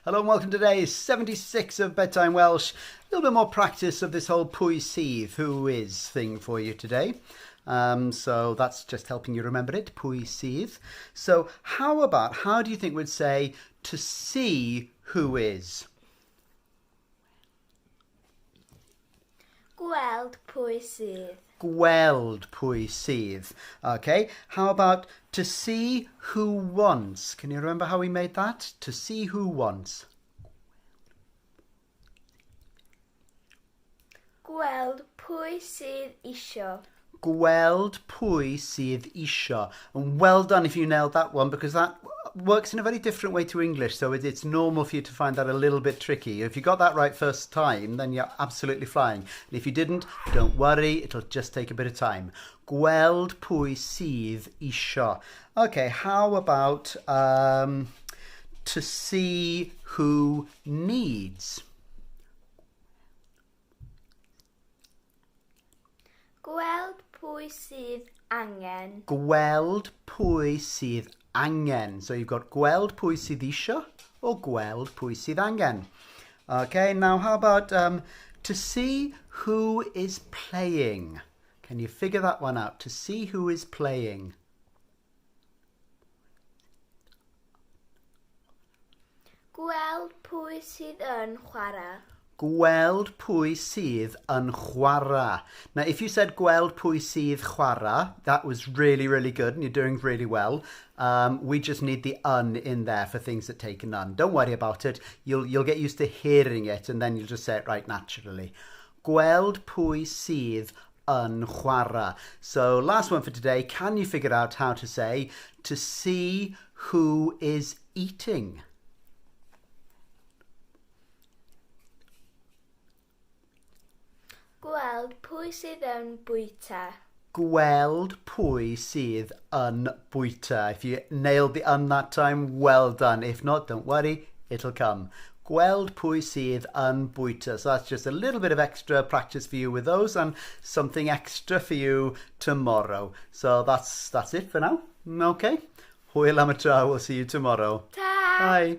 Hello and welcome to day 76 of Bedtime Welsh. A little bit more practice of this whole pwy sydd, who is thing for you today. So that's just helping you remember it, pwy sydd. So how do you think we'd say to see who is? Gweld pwy sydd. Gweld pwy sydd. Okay, how about to see who wants? Can you remember how we made that? To see who wants. Gweld pwy sydd isio. Gweld pwy sydd isio. And well done if you nailed that one, because that works in a very different way to English, so it's normal for you to find that a little bit tricky. If you got that right first time, then you're absolutely flying. And if you didn't, don't worry, it'll just take a bit of time. Gweld pwy sydd isio. Okay, how about to see who needs? Gweld pwy sydd angen. Gweld pwy sydd angen. So you've got gweld pwy sydd isio or gweld pwy sydd angen. Okay, now how about to see who is playing? Can you figure that one out? To see who is playing. Gweld pwy sydd yn chwarae. Gweld pwy sydd yn chwarae. Now, if you said gweld pwy sydd chwarae, that was really, really good and you're doing really well. We just need the un in there for things that take an un. Don't worry about it. You'll get used to hearing it and then you'll just say it right naturally. Gweld pwy sydd yn chwarae. So, last one for today. Can you figure out how to say to see who is eating? Gweld pwy sydd yn bwyta. Gweld pwy sydd yn bwyta. If you nailed the un that time, well done. If not, don't worry, it'll come. Gweld pwy sydd yn bwyta. So that's just a little bit of extra practice for you with those and something extra for you tomorrow. So that's it for now. Okay. Hwyl am y tro. We'll see you tomorrow. Ta! Bye.